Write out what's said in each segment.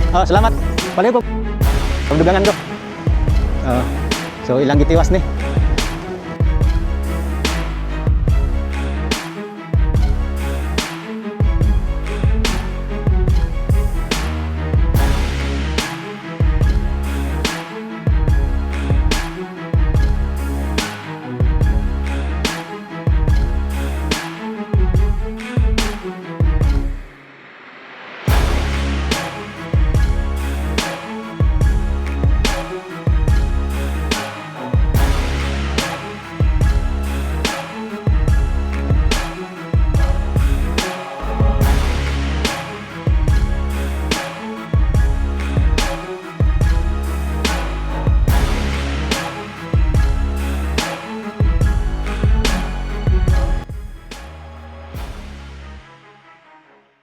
Oh, salamat. Pali po. Pagdugangan ko. So ilang gitiwas ni.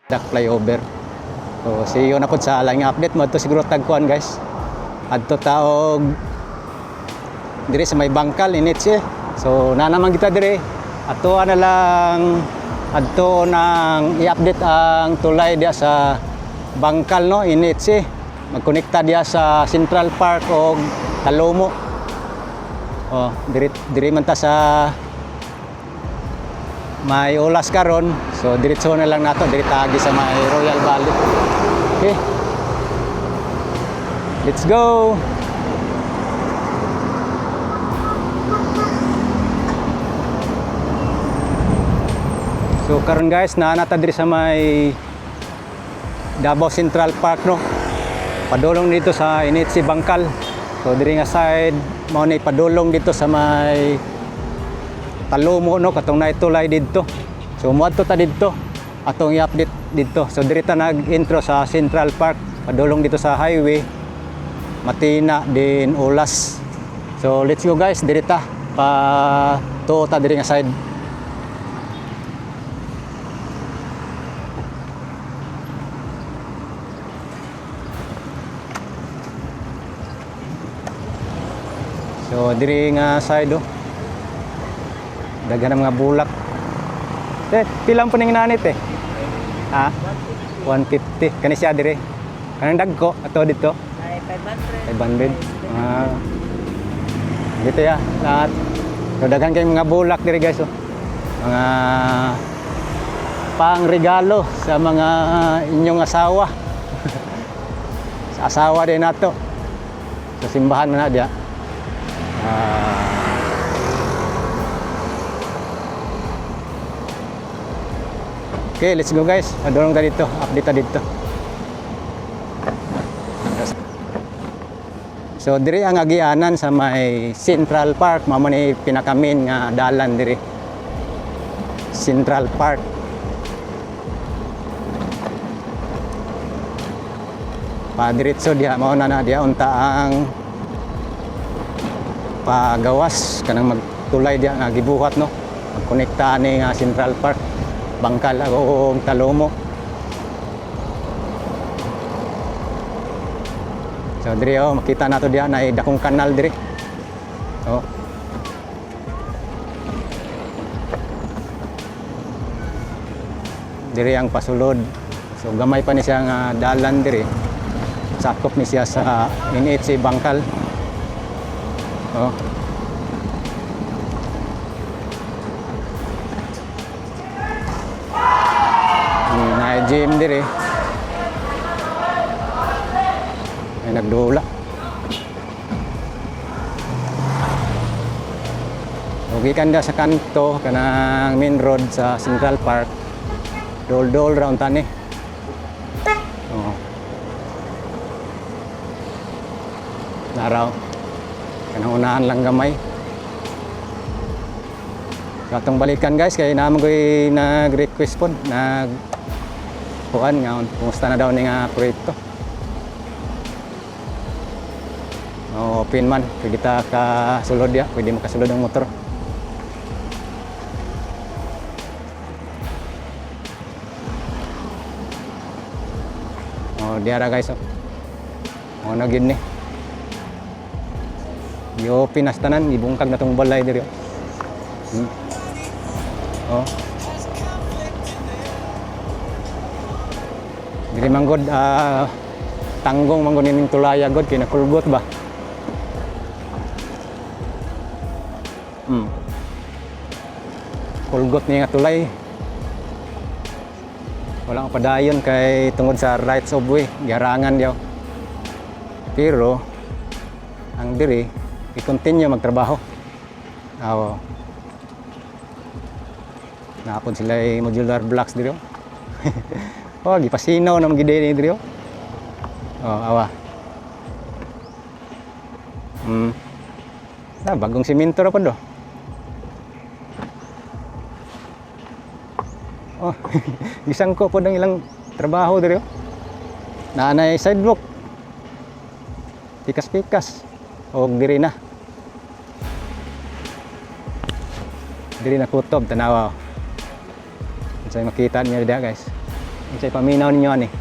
Dak flyover. So see you na pod sa laing update mo to siguro tagkuan guys. Adto taog dire sa may bangkal init siya. So na naman kita dire. Ato na lang adto nang i-update ang tulay dia sa bangkal no init siya. Magkonekta dia sa Central Park o Talomo. Oh, dire man ta sa may ulas karon, so diretso na lang nato diri tagi sa may Royal Valley. Okay. Let's go. So karon guys, naanata diri sa may Davao Central Park no. Padulong dito sa Initsi Bangkal. So diri nga side mao ni padulong dito sa may Talomo no katong naitulay didto. So moadto ta didto atong i-update didto. So diri ta nag-intro sa Central Park, padulong dito sa highway Matina din Ulas. So let's go guys, diri ta pa tuo ta diri nga side. So diri nga side oh. Dagan ng mga bulak. Pilang po ning nanit eh? Ha? 150. Kani siya dire. Kanang dagko ato dito? Ay 500. 500. Dito ya, lahat. So dagan kay mga bulak dire guys oh. Mga pang regalo sa mga inyong asawa. Sa asawa din nato. Sa simbahan man na dia. Okay, let's go guys. Padulong ta dito, update ta dito. So diri ang agianan sa may Central Park, mamo ni pinakamin nga dalan diri. Central Park. Padiretso diha mao na diha unta ang pagawas kanang magtulay diha nga gibuhat no. Magkonekta ani nga Central Park. Bangkal o Talomo. So diri oh makita nato diha na dakong kanal diri. Oh. Diri ang pasulod. So gamay pa ni siya nga dalan diri. Sakop ni siya sa Initsi Bangkal. Oh. Gym diri. Ay nagdula. Okay kanda sa kanto kanang main road sa Central Park. Dol-dol round tani. Oh. Naraw. Kanang unahan lang gamay. Katong balikan guys kay naman ko'y nag-request po kuan nga kumusta na daw ni nga proyekto. Open man kay kita kasulod ya, pwede makasulod ang motor. Diara guys oh. Na gid ni. Yo pinastanan ibungkag na tong balay diri. Oh. Diri manggod tanggong man gud ning tulaya god kay nakulgot ba. Kulgot niya nga tulay. Wala pa padayon kay tungod sa rights of way, garangan daw. Pero ang diri i-continue magtrabaho. Oo. Napon sila modular blocks diri. Oh, gipasinaw na magide diri. Oh, awa. Bagong simento ra pod do. Oh, gisangko po ng ilang trabaho diri. Naanay sidewalk. Pikas-pikas. O diri na. Diri na kutob tanawa. Unsay makita niyo dida guys. Unsay paminaw ninyo ani.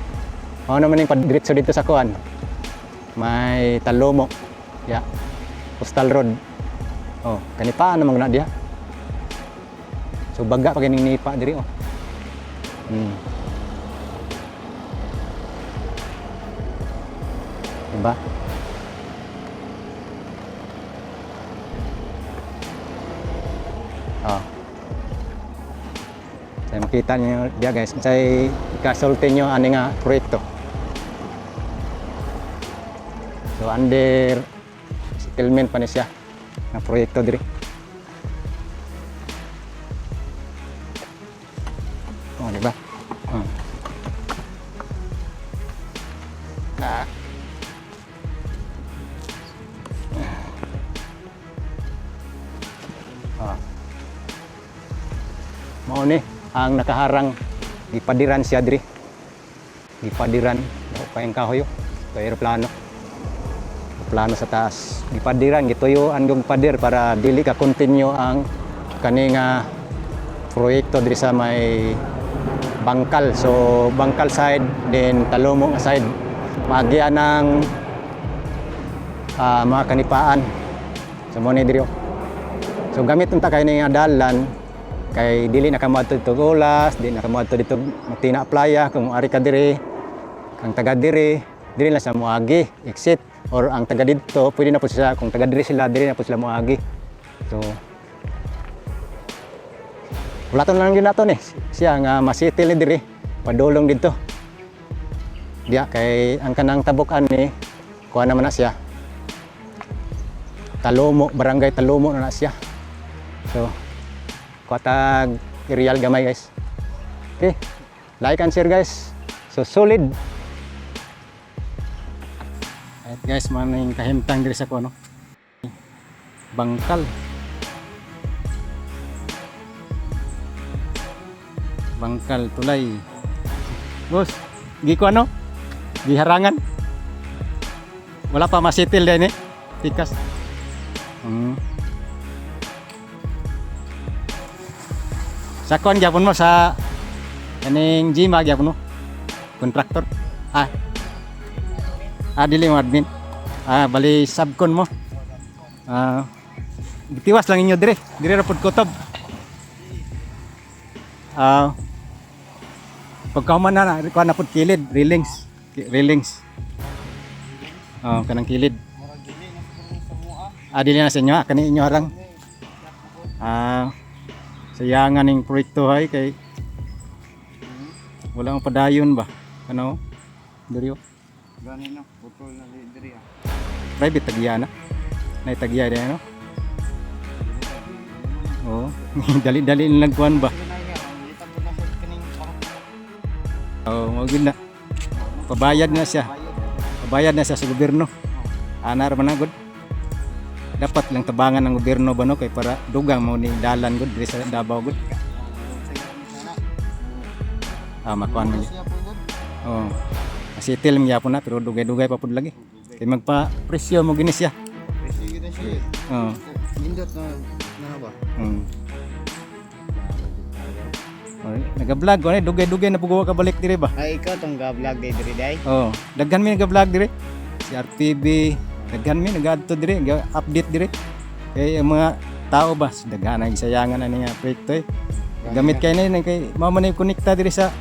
Mao naman ning padiretso dito sa kuan. May Talomo. Ya. Coastal Road. Oh, kanipaan naman na dia. So baga pa kining nipa diri oh. Diba? Oh. Saya makita niyo dia guys, saya ikasulti niyo ani nga proyekto. So under settlement pa ni siya nga proyekto diri. Oh, diba? Mao ni ang nakaharang gipadiran siya diri. Gipadiran pa yung kahoy sa eroplano. Plano sa taas. Gipadiran gituyo ang padir para dili ka continue ang kaninga proyekto diri sa may Bangkal. So Bangkal side then Talomo side. Maagian ng mga kanipaan. So mo ni diri. So gamit unta kay ning dalan kay dili na kamadto dito Golas, dili na kamadto dito Matina Playa kung ari ka diri. Kang taga diri, diri lang sa moagi exit or ang taga dito pwede na po siya kung taga diri sila diri na po sila moagi. So wala to lang gyud nato ni siya nga masitil ni diri padulong dito. Diya kay ang kanang tabukan ni kuha naman na siya. Talomo, barangay Talomo na siya. So kuatag real gamay guys. Okay, like and share guys. So solid. Right guys, maning kahimtang diri sa kuno. Bangkal. Bangkal tulay. Bos, gi ko ano? Giharangan. Wala pa masitil din eh. Tikas. Sa kon gyapon mo sa kaning Gma gyapon mo. Kontraktor. Dili mo admin. Bali subcon mo. Gitiwas lang inyo dire. Dire ra pud kutob. Pagkahuman na kuha na pud kilid, railings. Railings. Kanang kilid. Dili na sa inyo, kani inyo harang. Sayangan ning proyekto hay kay wala ang padayon ba ano diri gani na putol na diri private tagya na nay tagya din ano dali lang kuan ba magud na pabayad na siya sa gobyerno anar man agud dapat lang tabangan ng gobyerno ba no kay para dugang mo ni dalan gud diri sa Davao gud. Makuan man. Asitil man gyapon na pero dugay-dugay pa pud lagi. Kay magpa presyo mo gini siya. Presyo gid siya. Nindot na ba? Naga-vlog ko ni dugay-dugay na pugawa ka balik diri ba? Ikaw tong ga-vlog diri day. Daghan mi naga-vlog diri. Si RPB daghan mi nag-adto diri, update diri. Kay mga tao ba daghan ang isayangan ani nga proyekto eh. Gamit kay na kay mao man konekta diri sa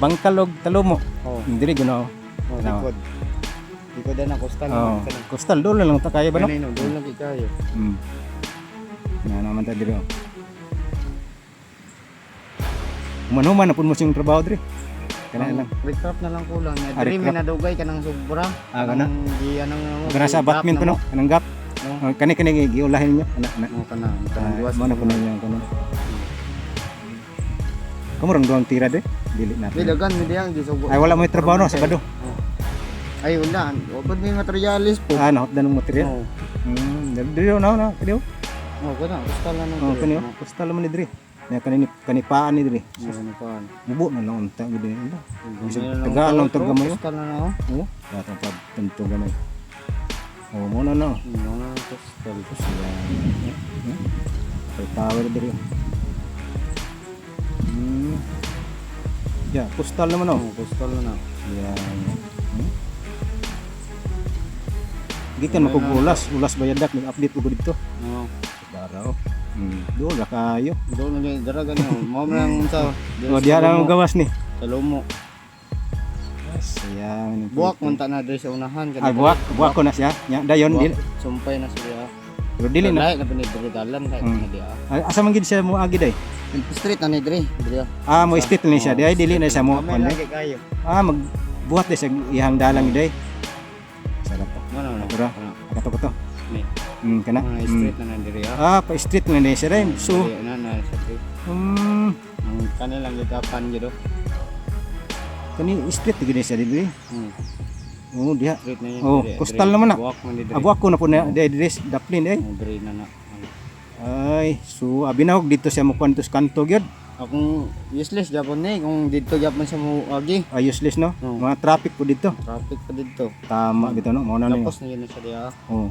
Bangkal ug Talomo. Diri guno. Oh, Ano? likod. Likod na kustan Oh, naman. coastal dolo lang ta kaya ba no? Kanino, doon lang kayo. Nga naman ta diri. Human-human na pud mo sing trabaho diri. Kana lang. Recraft na lang kulang. Ah, Diri may recraft. nadugay ka ng sobra. Ah, kana? Di anong Kana sa batman pa no? Kanang gap. Oo. Oh, kani giulahin niyo. Ana. Oh, kana. Kanang duwas. Mo na po na yung kanon. Kamurang duang tira de. Dili na. Dilagan mi diyang gisugo. Ay wala mo trabaho no sa Bado. Ay wala. Wapad may materialis po. Ah, nahot na ng material. Oo. Diri na kadiyo. Oh, kana. Kustan na lang. Oh, kaniyo. Coastal man ni diri. Na kanipaan ni diri. Ano pa? Bubo na lang unta gid nila. Tagaan lang to gamay. Kustan na lang. Oo. Dato pa tunto gamay. Oh, mo na no. Mga kustan. May power diri. Ya, coastal naman oh. Oh, kustan na na. Yan. Gikan mo kog ulas bayadak nag-update ko dito. Oo. Baraw. Do ra kayo. Doon na daragan mo. Mao man sa. Oh, diha ra mo gawas ni. Sa lumo. Ayan. Buwak man ta na diri sa unahan. Ay, buwak ko na siya. Nya, dayon dili. Sumpay na siya. Pero dili na. Lahat na pinidiri dalan kahit na di ah. Asa man gid siya mo agi day? Street na ni diri. Diri ah. Ah, mo state ni siya. Di ay dili na siya mo May kuan. lagi kayo. Ah, magbuhat din sa ihang dalang day. Sarap pa. Ano na. Pura. Kato ko to. Ni. Kana. Street na diri ah. Ah, pa street na ni siya rin. So, Diri na sa street. Ang Kanilang gikapan gyud. kani street gid siya dili. Oh, diha. Street na yun. Oh, diri, coastal diri. naman na. Buwak man ni diri. Abo ako na po na diri daplin eh. Diri na na. Ay, so abi na og dito siya mo kuan tus kanto gyud. Akong useless Japon ni kung dito Japon sa mo agi. Useless no. Oo. Mga traffic po dito. Traffic pa dito. Tama bitaw no. Mao na ni. Tapos na yun na siya diya. Oh.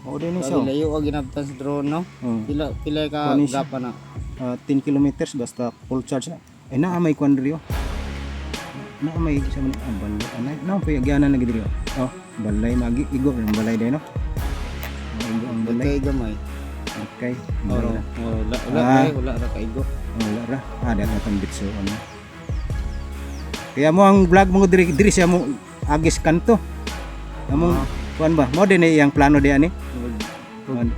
Oh, din siya. Sabi layo og ginabtan sa drone no. Oh. Pila ka Kunin siya. gapa na. 10 kilometers basta full charge na. Ay naa may kuan diri oh. Naa may sa man balay. Anay, naa pa yagyanan na gid diri oh. Oh, balay magi igo ang balay day no. Igo ang balay. Balay gamay. Okay. Oro. Ah. Wala ra kaigo. Wala ra. Ah, dito tang bitso ano. Kaya mo ang vlog mo diri siya mo agis kanto. Among kuan ba? Mo din iyang plano di ani. Ano?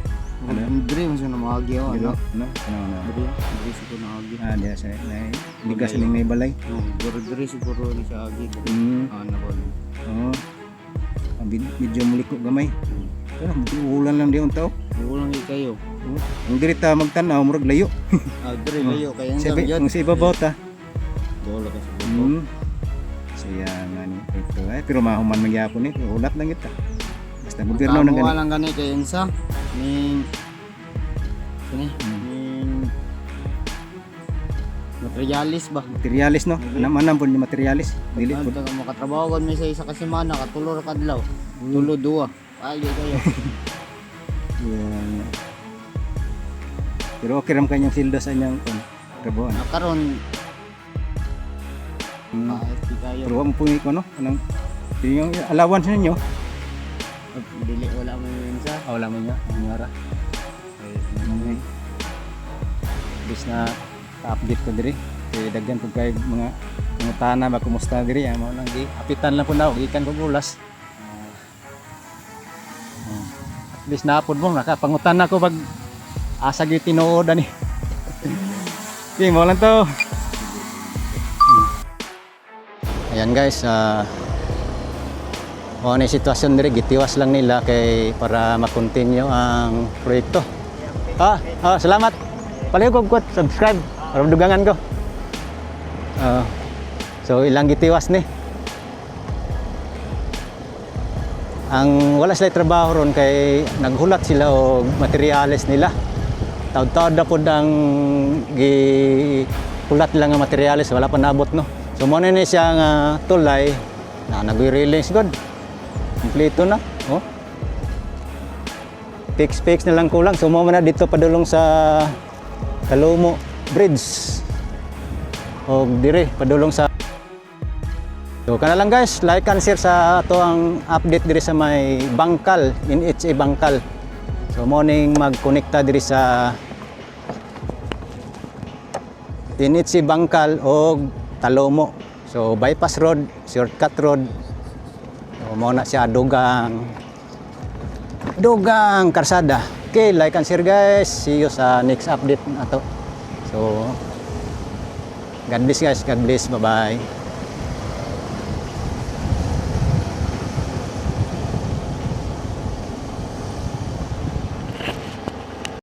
Diri man siya na maagi oh. Dito, Ano? no. Diri siguro na agi. Ah, diya sa na ligas ning may balay. Diri siguro ni siya agi. Ano ba? Oh. Medyo muliko gamay. Pero ulan lang di untaw. Ulang kayo. Ang diri ta magtan-aw murag layo. Diri layo kay ang Sabi, yun. kung sa ibabaw ta. Dolo ka sa buko. Siya nga ni ito pero mahuman magyapon ni ulat lang kita. Basta gobyerno nang Tama gani. lang gani kay Ensa. Ning ning materialis ba? Materialis no. Naman po ni materialis. Dili po. Pag makatrabaho kon may sa isa ka semana katulor kadlaw. Tulo duwa. Ay kayo. Yan. Pero okay ram kanyang sildo sa inyang trabaho. Nakaron di kayo. Pero mo po ko no. Anong yung allowance ninyo? Dili wala man yun sa. Wala mo niya. Ang yara. Bis na update ko diri. Kay daghan ko kay mga tana ba kumusta diri mo nang gi apitan lang po na gikan ko ulas. At least napod mo nakapangutan ako pag asa gyud tinuod ani. Okay, mo lang to. Ayan guys, ano yung sitwasyon diri, gitiwas lang nila kay para ma-continue ang proyekto. Salamat. Palihog ko subscribe para dugangan ko. So ilang gitiwas ni. Ang wala sila trabaho ron kay naghulat sila og materyales nila. Taud-taud na po ang gihulat lang ang materyales, wala pa nabot no. So mo na ni siya nga tulay na nag-release god. Kompleto na. Oh. Fix na lang kulang. So mo na dito padulong sa Talumo Bridge. O dire padulong sa. So kana lang guys, like and share sa ato ang update diri sa may Bangkal, NHA Bangkal. So morning magkonekta diri sa NHA Bangkal o Talumo. So bypass road, shortcut road. So mao na siya dugang karsada. Okay, like and share guys. See you sa next update na to. So God bless guys, God bless. Bye-bye.